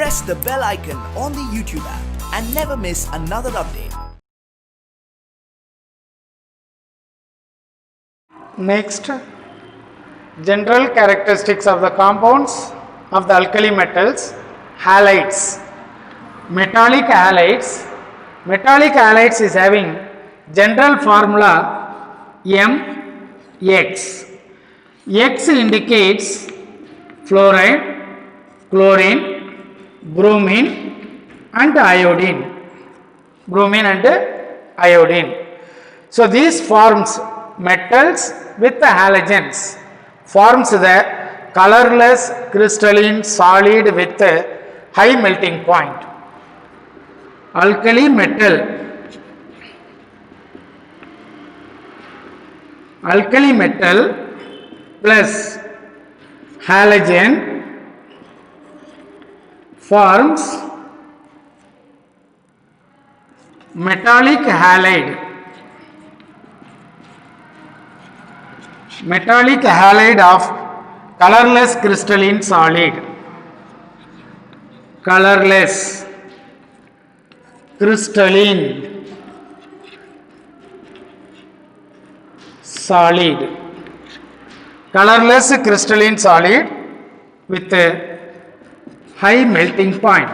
press the bell icon on the YouTube app and never miss another update. Next, general characteristics of the compounds of the alkali metals. Halides. Metallic halides. Metallic halides is having general formula MX. X indicates fluoride, chlorine, bromine and iodine. Bromine and iodine. So these forms metals with the halogens forms the colorless crystalline solid with a high melting point. Alkali metal plus halogen forms metallic halide. Metallic halide of colorless crystalline solid. Colorless crystalline solid. Colorless crystalline solid with a high melting point.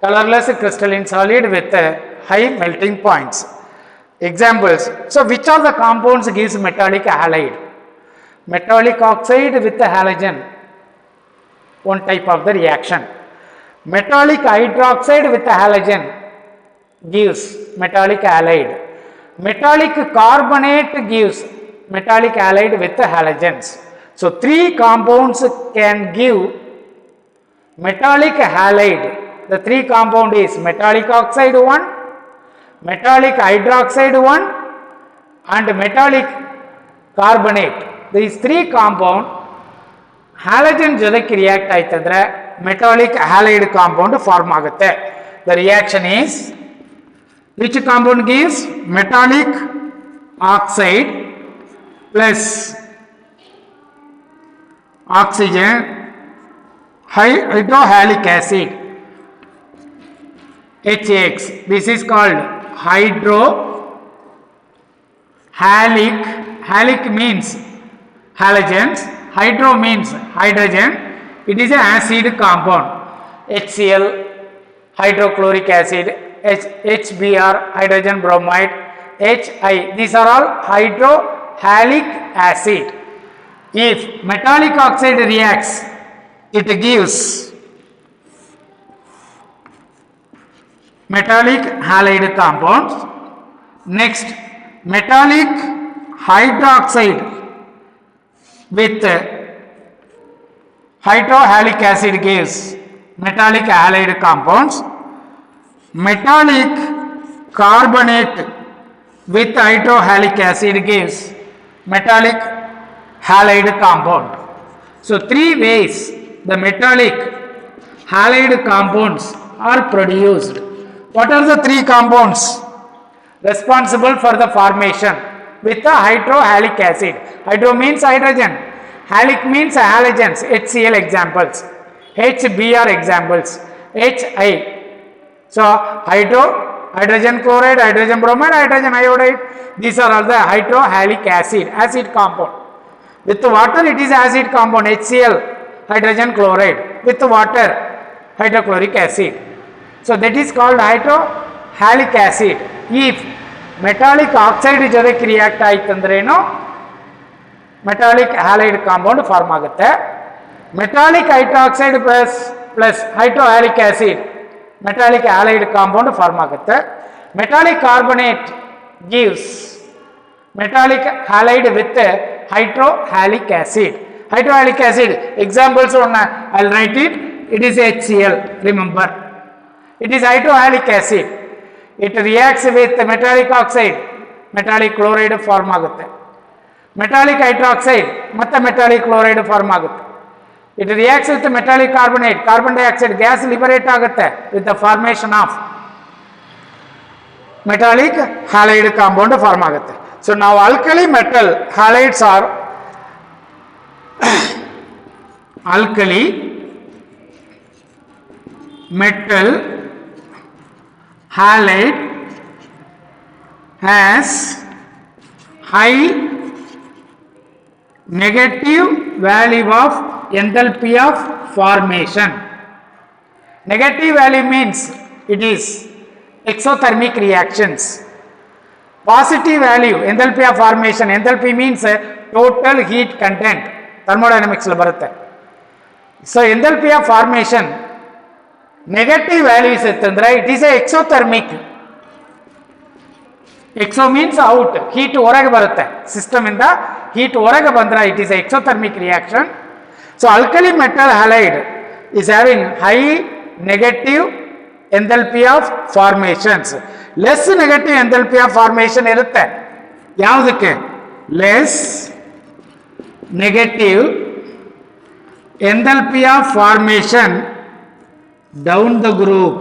Colorless crystalline solid with high melting points. Examples. So, which of the compounds gives metallic halide? Metallic oxide with halogen, one type of the reaction. Metallic hydroxide with halogen gives metallic halide. Metallic carbonate gives metallic halide with halogens. So, three compounds can give metallic halide. The three compound is metallic oxide 1, metallic hydroxide 1 and metallic carbonate. These three compound halogen jodಕ್ಕೆ react ಆಯ್ತಂದ್ರೆ metallic halide compound form ಆಗುತ್ತೆ. The reaction is which compound gives metallic oxide plus oxygen hydrohalic acid HX. This is called hydrohalic. Halic means halogens, hydro means hydrogen. It is an acid compound. HCl, hydrochloric acid, HBr, hydrogen bromide, HI. These are all hydrohalic acid. If metallic oxide reacts, it gives metallic halide compounds. Next, metallic hydroxide with hydrohalic acid gives metallic halide compounds. Metallic carbonate with hydrohalic acid gives metallic halide compound. So, three ways the metallic halide compounds are produced. What are the three compounds responsible for the formation with the hydrohalic acid? Hydro means hydrogen, halic means halogens, HCl examples, HBr examples, HI. So, hydrogen chloride, hydrogen bromide, hydrogen iodide, these are all the hydrohalic acid compound. With water it is acid compound, HCl, hydrogen chloride, with water hydrochloric acid. So, that is called hydrohalic acid. If metallic oxide jodಕ್ಕೆ react ಆಯ್ತಂದ್ರೇನು metallic halide compound form ಆಗುತ್ತೆ. Metallic hydroxide plus hydrohalic acid metallic halide compound form ಆಗುತ್ತೆ. Metallic carbonate gives metallic halide with hydrohalic acid. Hydrohalic acid examples I will write it. It is HCl, remember. It is hydrohalic acid. It reacts with metallic oxide, metallic chloride form ಆಗುತ್ತೆ. Metallic hydroxide ಮತ್ತೆ metallic chloride form ಆಗುತ್ತೆ. It reacts with metallic carbonate, carbon dioxide gas liberate ಆಗುತ್ತೆ with the formation of metallic halide compound form ಆಗುತ್ತೆ. So now alkali metal halides are alkali metal halide has high negative value of enthalpy of formation. Negative value means it is exothermic reactions. Positive value enthalpy of formation. Enthalpy means total heat content. Thermodynamics la barutte. So enthalpy of formation negative value is ettandre it is a exothermic. Exo means out, heat ಹೊರಗೆ ಬರುತ್ತೆ system ಇಂದ heat ಹೊರಗೆ ಬಂದ್ರೆ it is a exothermic reaction. So alkali metal halide is having high negative enthalpy of formations. Less negative enthalpy of formation ಇರುತ್ತೆ ಯಾವುದಕ್ಕೆ less negative enthalpy of formation down the group.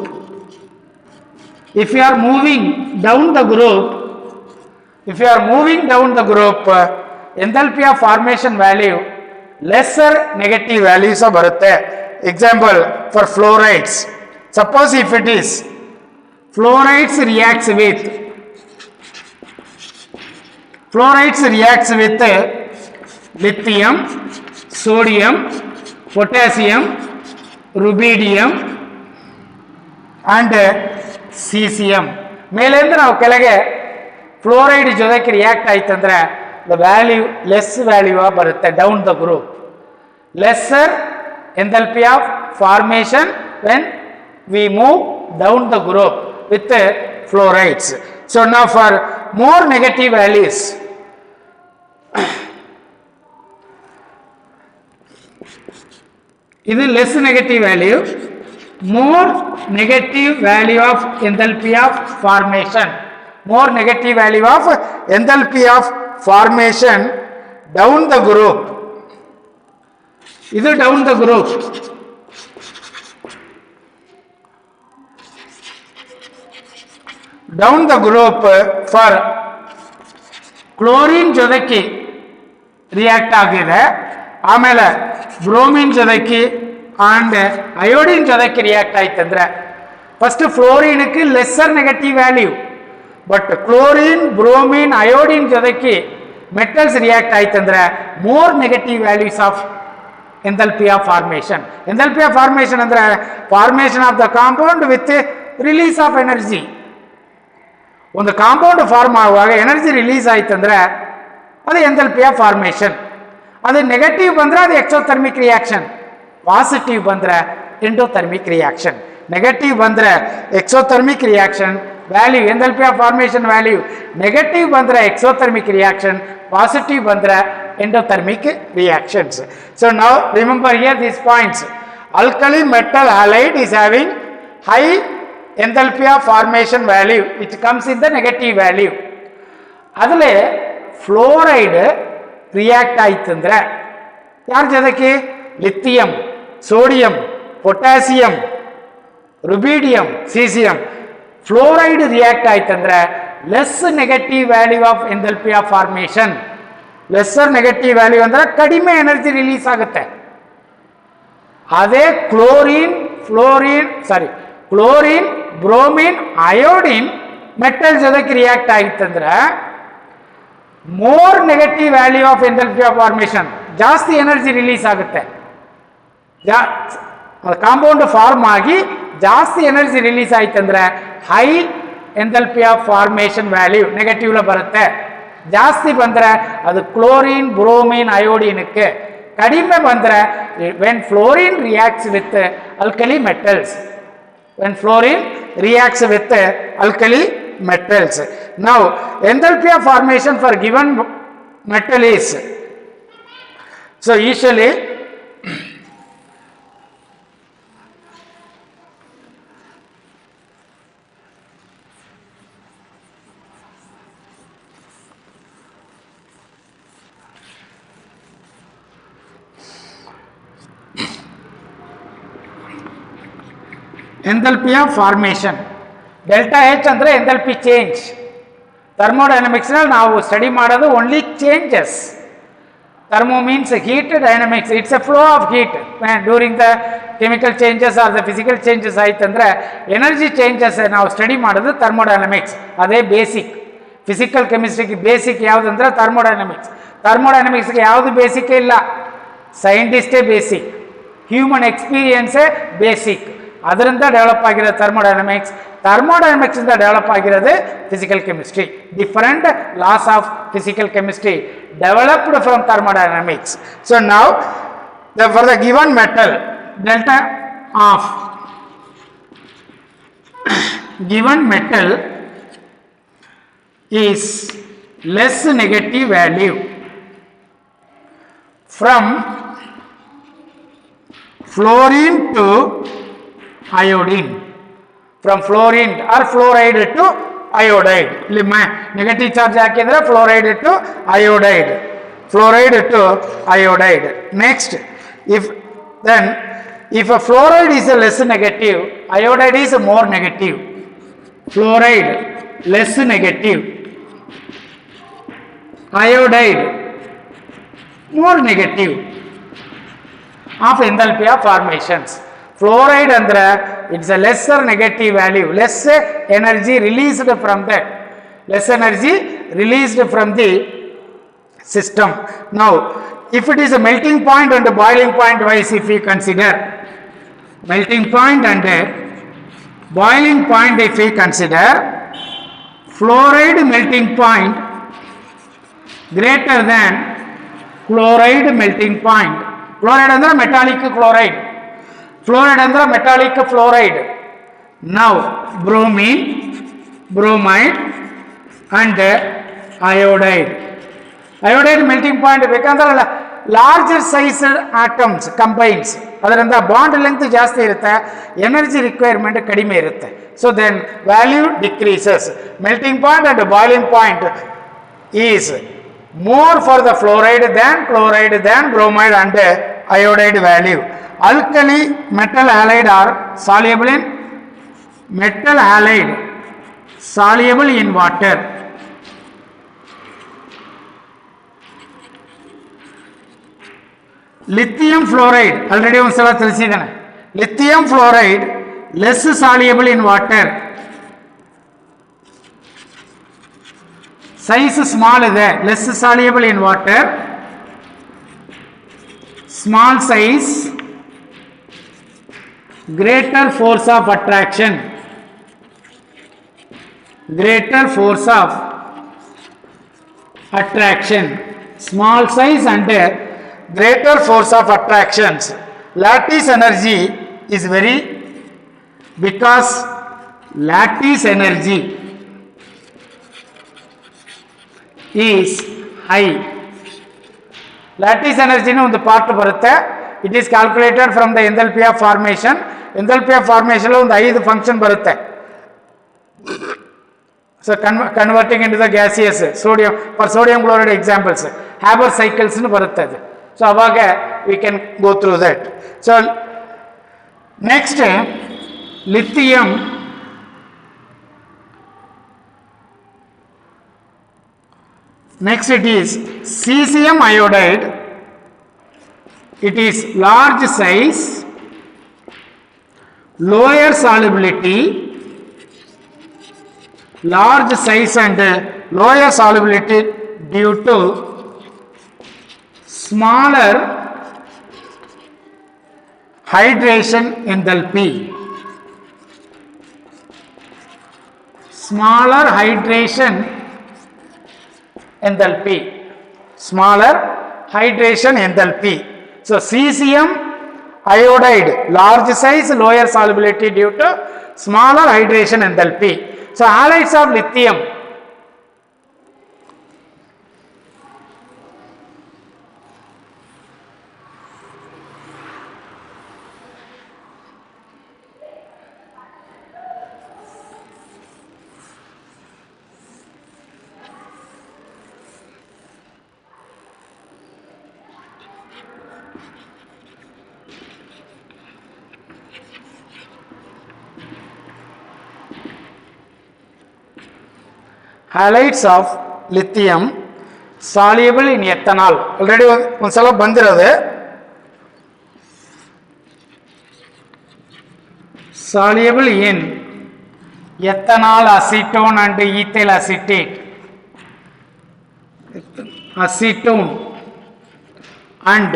If you are moving down the group, enthalpy of formation value lesser negative values ಬರುತ್ತೆ. Example for fluorides. Suppose if it is fluorides reacts with lithium, sodium, potassium, rubidium and cesium. ಮೇಲಿಂದ ನಾವು ಕೆಳಗೆ fluoride ಜೊತೆಗೆ react ಆಯ್ತಂದ್ರೆ the value less value ಬರುತ್ತೆ down the group. Lesser enthalpy of formation when we move down the group with fluorides. So now for more negative values, this is less negative value, more negative value of enthalpy of formation, more negative value of enthalpy of formation down the group. This is down the group. Down the group for chlorine ಜೊತೆಗೆ react ಆಗಿದೆ, ಆಮೇಲೆ bromine ಜೊತೆಗೆ and iodine ಜೊತೆಗೆ react ಆಯ್ತಂದ್ರೆ first ಫ್ಲೋರಿನ್ಗೆ lesser negative value, but chlorine bromine iodine ಜೊತೆಗೆ metals react ಆಯ್ತಂದ್ರೆ more negative values of enthalpy of formation. Enthalpy of formation ಅಂದ್ರೆ formation of the compound with release of energy. ಒಂದು compound form ಆಗುವಾಗ energy release ಆಯ್ತಂದ್ರೆ ಅದು enthalpy of formation. ಅದು negative ಬಂದ್ರೆ ಅದು ಎಕ್ಸೋಥರ್ಮಿಕ್ ರಿಯಾಕ್ಷನ್, ಪಾಸಿಟಿವ್ ಬಂದ್ರೆ ಎಂಡೋಥರ್ಮಿಕ್ ರಿಯಾಕ್ಷನ್. ನೆಗೆಟಿವ್ ಬಂದ್ರೆ exothermic reaction value enthalpy of formation value, negative ಬಂದ್ರೆ ಎಕ್ಸೋಥರ್ಮಿಕ್ ರಿಯಾಕ್ಷನ್, ಪಾಸಿಟಿವ್ ಬಂದ್ರೆ endothermic reactions. So now remember here these points. Alkali metal halide is having high enthalpy of formation value, it comes in the negative value. adale fluoride react ಆಯ್ತಂದ್ರೆ ಯಾರ ಜೊತೆಗೆ lithium, sodium, potassium, rubidium, caesium, fluoride react ಆಯ್ತಂದ್ರೆ less negative value of enthalpy of formation. Lesser negative value ಅಂದ್ರೆ ಕಡಿಮೆ energy release ಆಗುತ್ತೆ. ಅದೇ chlorine bromine iodine metal ಜೊತೆಗೆ react ಆಗಿತ್ತಂದ್ರೆ more negative value of enthalpy of formation, ಜಾಸ್ತಿ energy release ಆಗುತ್ತೆ. Compound form ಆಗಿ ಜಾಸ್ತಿ ಎನರ್ಜಿ ರಿಲೀಸ್ ಆಯ್ತಂದ್ರೆ high enthalpy of formation value negative ಬರುತ್ತೆ. ಜಾಸ್ತಿ ಬಂದ್ರೆ ಅದು ಕ್ಲೋರಿನ್ ಬ್ರೋಮಿನ್ ಅಯೋಡಿನಕ್ಕೆ, ಕಡಿಮೆ ಬಂದ್ರೆ when fluorine reacts with alkali metals, when fluorine reacts with alkali metals. Now enthalpy of formation for given metal is, so usually enthalpy of formation, delta H ಅಂದರೆ enthalpy change. ಥರ್ಮೋಡೈನಮಿಕ್ಸ್ನಲ್ಲಿ ನಾವು study ಮಾಡೋದು only changes. Thermo means heat dynamics. It's a flow of heat during the chemical changes or the physical changes ಆಯ್ತಂದ್ರೆ energy changes ನಾವು study ಮಾಡೋದು thermodynamics. ಅದೇ basic. Physical ಕೆಮಿಸ್ಟ್ರಿಗೆ basic ಯಾವುದಂದ್ರೆ thermodynamics. ಥರ್ಮೋಡೈನಮಿಕ್ಸ್ಗೆ ಯಾವುದು basic ಇಲ್ಲ, ಸೈಂಟಿಸ್ಟೇ basic, human ಎಕ್ಸ್ಪೀರಿಯನ್ಸೇ basic. ಅದರಿಂದ develop ಆಗಿರೋ thermodynamics. Thermodynamics ಇಂದ ಡೆವಲಪ್ ಆಗಿರೋದು physical chemistry. Different loss of physical chemistry developed from thermodynamics. So now for the given metal, delta of given metal is less negative value from fluorine to iodine, from fluorine or fluoride to iodide. ಇಲ್ಲಿ negative charge ಹಾಕಿದ್ರೆ fluoride to iodide, fluoride to iodide. Next, if a fluoride is a less negative, iodide is a more negative. Fluoride less negative, iodide more negative of enthalpy of formations. Fluoride andre it's a lesser negative value, less energy released from that, less energy released from the system. Now if it is a melting point and a boiling point wise, if we consider melting point and a boiling point, if we consider fluoride melting point greater than chloride melting point. Chloride andre metallic chloride, fluoride andre metallic fluoride. Now bromine, bromide and iodide. Iodide melting point ಬೇಕಂದ್ರೆ larger size atoms combines, ಅದರಿಂದ bond length ಜಾಸ್ತಿ ಇರುತ್ತೆ, energy requirement ಕಡಿಮೆ ಇರುತ್ತೆ. So then value decreases. Melting point and boiling point is more for the fluoride than chloride than bromide and iodide value. Alkali metal halide are soluble in metal halide soluble in water. Lithium fluoride already ಒಂದ್ಸಲ ತಿಳಿಸಿದ್ದೇನೆ. Lithium fluoride less soluble in water, size small ಇದೆ, less soluble in water, small size, greater force of attraction, greater force of attraction, small size and greater force of attractions. Lattice energy is very, because lattice energy is high. Lattice energy ನ ಒಂದು part ಬರುತ್ತೆ. It is calculated from the enthalpy of formation. Enthalpy of formation ಒಂದು 5 function ಬರುತ್ತೆ. So converting into the gaseous, sodium, for sodium chloride examples, Haber cycles ನು ಬರುತ್ತೆ ಅದು. So ಅವಾಗ we can go through that. So next, lithium next it is cesium iodide. It is large size, lower solubility, large size and lower solubility due to smaller hydration enthalpy. Smaller hydration enthalpy, smaller hydration enthalpy. So cesium iodide large size, lower solubility due to smaller hydration enthalpy. So halides of lithium, halides of lithium soluble in ethanol. Already ಒಂದ್ಸಲ ಬಂದಿರೋದು. Soluble in ethanol, acetone and ethyl acetate. Acetone and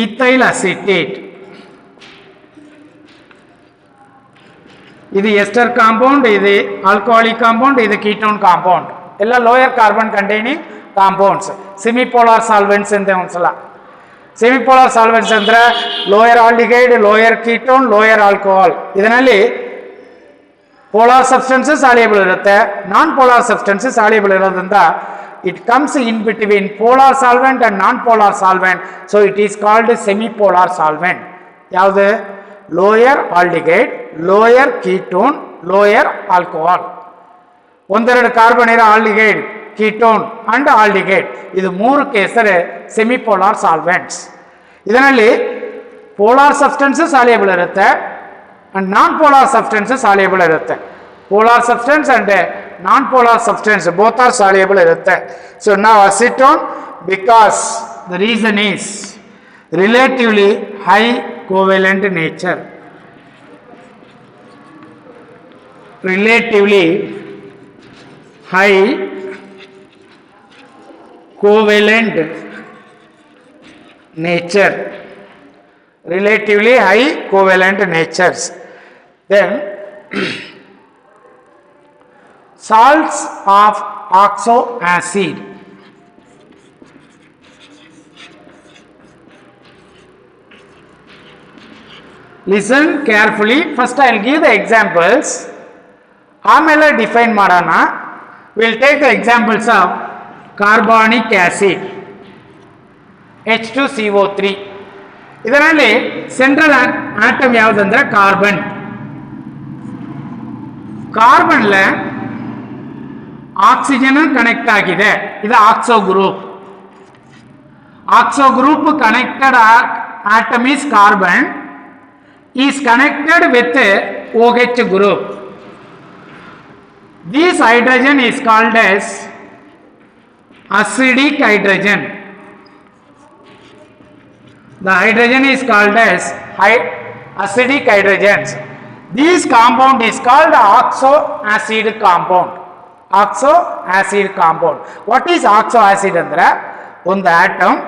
ethyl acetate. இது ester compound, இது alcoholic compound, இது ketone compound. ಎಲ್ಲ lower carbon containing compounds. Semipolar solvents ಅಂತ ಒಂದ್ಸಲ. Semipolar solvents ಅಂದ್ರೆ lower aldehyde, lower ketone, lower alcohol. ಇದರಲ್ಲಿ polar substances soluble ಇರುತ್ತೆ, non polar substances soluble ಇರೋದ್ರಿಂದ it comes in between polar solvent and non polar solvent, so it is called semipolar solvent. ಯಾವುದು? lower aldehyde, lower ketone, lower alcohol. ಒಂದೆರಡು carbon ಇರೋ aldehyde, ketone and aldehyde, ಇದು ಮೂರಕ್ಕೆ ಹೆಸರೇ semipolar solvents. ಇದರಲ್ಲಿ polar substances soluble ಇರುತ್ತೆ and non polar substances soluble ಇರುತ್ತೆ. Polar substance and non polar substance both are soluble ಇರುತ್ತೆ. ಸೊ ನಾವು acetone because the reason is relatively high covalent nature. relatively high covalent nature, relatively high covalent natures. Then salts of oxo acid. Listen carefully. First I will give the examples. ಆಮೇಲೆ define ಮಾಡೋಣ. Will take the examples of carbonic acid H2CO3. ಇದರಲ್ಲಿ central atom ಯಾವುದಂದ್ರೆ carbon. ಕಾರ್ಬನ್ல oxygen connect ಆಗಿದೆ, ಇದು oxo group. Oxo group connected atom is carbon is connected with OH group. This hydrogen is called as acidic hydrogen. The hydrogen is called as acidic hydrogens. This compound is called oxoacid compound. Oxoacid compound. What is oxoacid ಅಂದ್ರೆ ಒಂದು atom,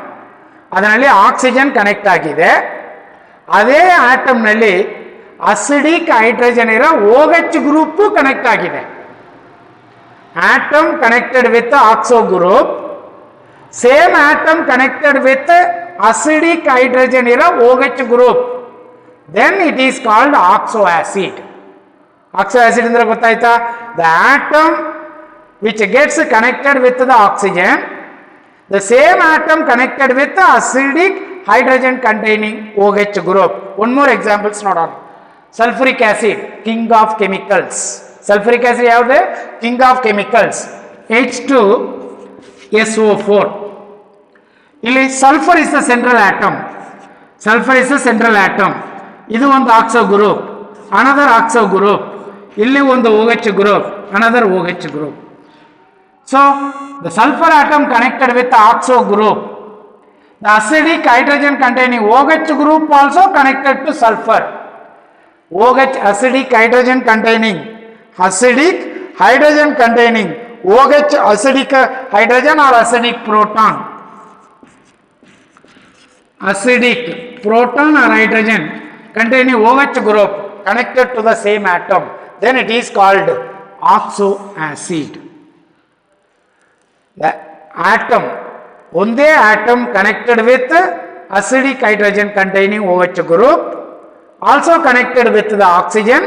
ಅದರಲ್ಲಿ oxygen connect ಆಗಿದೆ, ಅದೇ atom ನಲ್ಲಿ acidic hydrogen ಇರೋ OH group connect ಆಗಿದೆ. atom connected with the oxo group, same atom connected with acidic hydrogen in a OH group, then it is called oxoacid. Oxoacid indra gottaita, the atom which gets connected with the oxygen, the same atom connected with the acidic hydrogen containing OH group. One more examples nodona. Sulfuric acid, king of chemicals. Sulfuric acid ಯಾವುದು? king of chemicals. H2SO4. ಇಲ್ಲಿ sulphur is the central atom. Sulphur is the central atom. ಇದು ಒಂದು ಆಕ್ಸೋ group, another ಆಕ್ಸೋ group. ಇಲ್ಲಿ ಒಂದು OH group, another OH group. So the sulphur atom connected with ಆಕ್ಸೋ group. The acidic hydrogen containing OH group also connected to sulfur. OH acidic hydrogen containing OH acidic hydrogen or acidic proton. Acidic proton or hydrogen containing OH group connected to the same atom, then it is called oxoacid. The atom, only atom connected with acidic hydrogen containing OH group, also connected with the oxygen,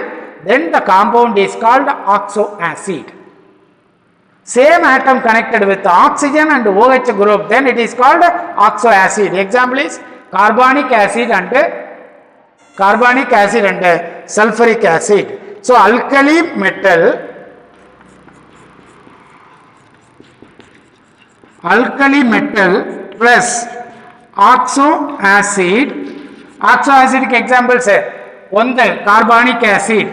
then the compound is called oxoacid. Same atom connected with the oxygen and OH group, then it is called oxoacid. Example is carbonic acid and sulfuric acid. So alkali metal plus oxoacid. Oxoacidic examples है ಒಂದು carbonic acid,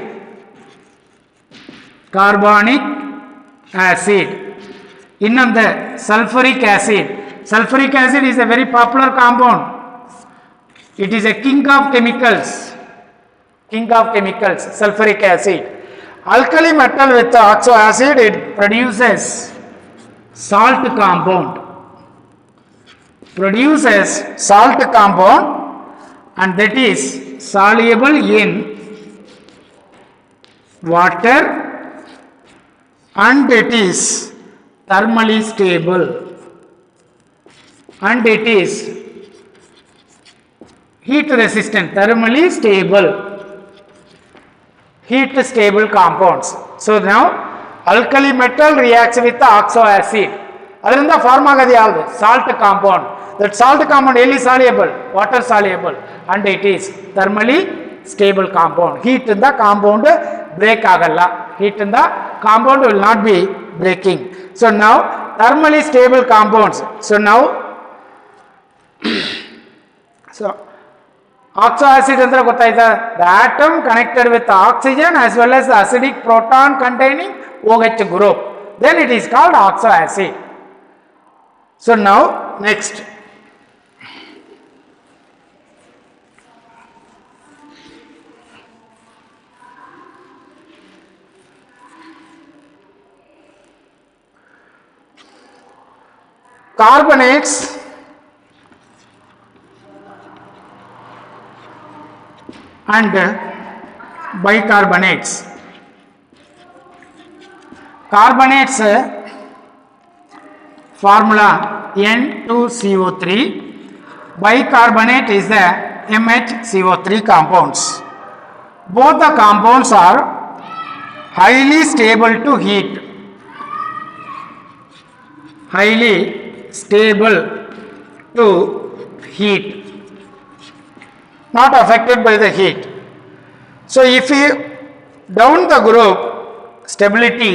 ಇನ್ನೊಂದು sulfuric acid. Sulfuric acid is a very popular compound. It is a king of chemicals. King of chemicals, sulfuric acid. Alkali metal with oxo acid, it produces salt compound. Produces salt compound, and that is soluble in water, and it is thermally stable, and it is heat resistant, thermally stable, heat stable compounds. So now alkali metal reacts with the oxo acid, ಅದರಿಂದ form ಆಗೋದು ಯಾವುದು? Salt compound. That salt compound ಎಲ್ಲಿ soluble? Water soluble, and it is thermally stable compound. Heat ಇಂದ compound break ಆಗಲ್ಲ. Heat ಇಂದ compound will not be breaking. So ನಾವು thermally stable compounds. So ನಾವು so oxo acid ಅಂದ್ರೆ ಗೊತ್ತಾಯ್ತಾ? The atom connected with oxygen as well as the acidic proton containing OH group, then it is called oxo acid. So now next, carbonates and bicarbonates. Carbonates formula N2CO3. Bicarbonate is the MHCO3 compounds. Both the compounds are highly stable to heat. Highly stable to heat, not affected by the heat. So if you down the group stability,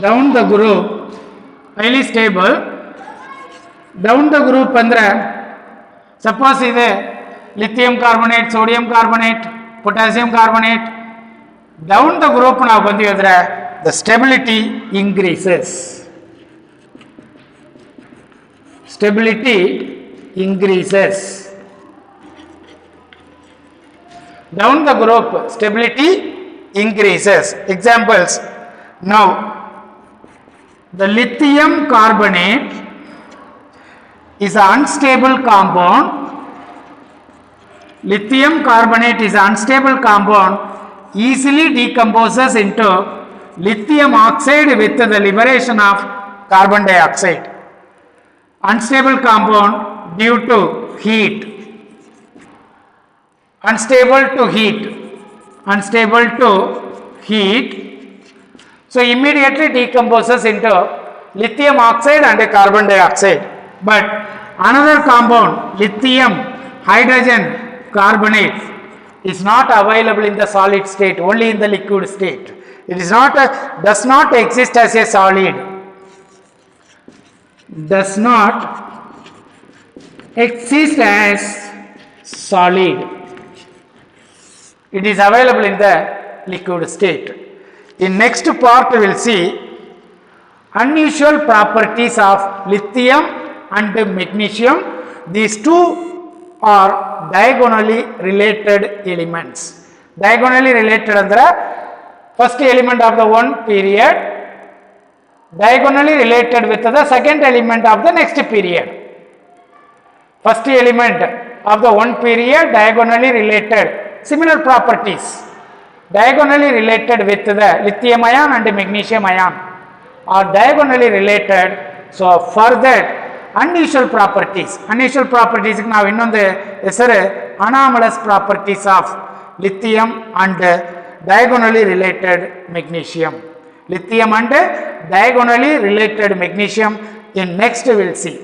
down the group highly stable, down the group andre suppose ಇದೆ lithium carbonate, sodium carbonate, potassium carbonate, down the group ನಾವು ಬಂದಿವಿ ಅಂದ್ರೆ the stability increases. Stability increases. Down the group stability increases. Examples, now the lithium carbonate is an unstable compound. Lithium carbonate is an unstable compound, easily decomposes into lithium oxide with the liberation of carbon dioxide. Unstable compound due to heat. Unstable to heat. Unstable to heat. So immediately decomposes into lithium oxide and carbon dioxide. But another compound, lithium hydrogen carbonate, is not available in the solid state, only in the liquid state. It is not does not exist as a solid. Does not exist as solid. It is available in the liquid state. In next part we will see unusual properties of lithium and magnesium. These two are diagonally related elements. Diagonally related andre first element of the one period diagonally related with the second element of the next period. First element of the one period diagonally related, similar properties, diagonally related with the lithium ion and magnesium ion are diagonally related. So for that unusual properties ನಾವು ಇನ್ನೊಂದು ಹೆಸರು anomalous properties of lithium and diagonally related magnesium. Lithium and diagonally related magnesium in next we will see.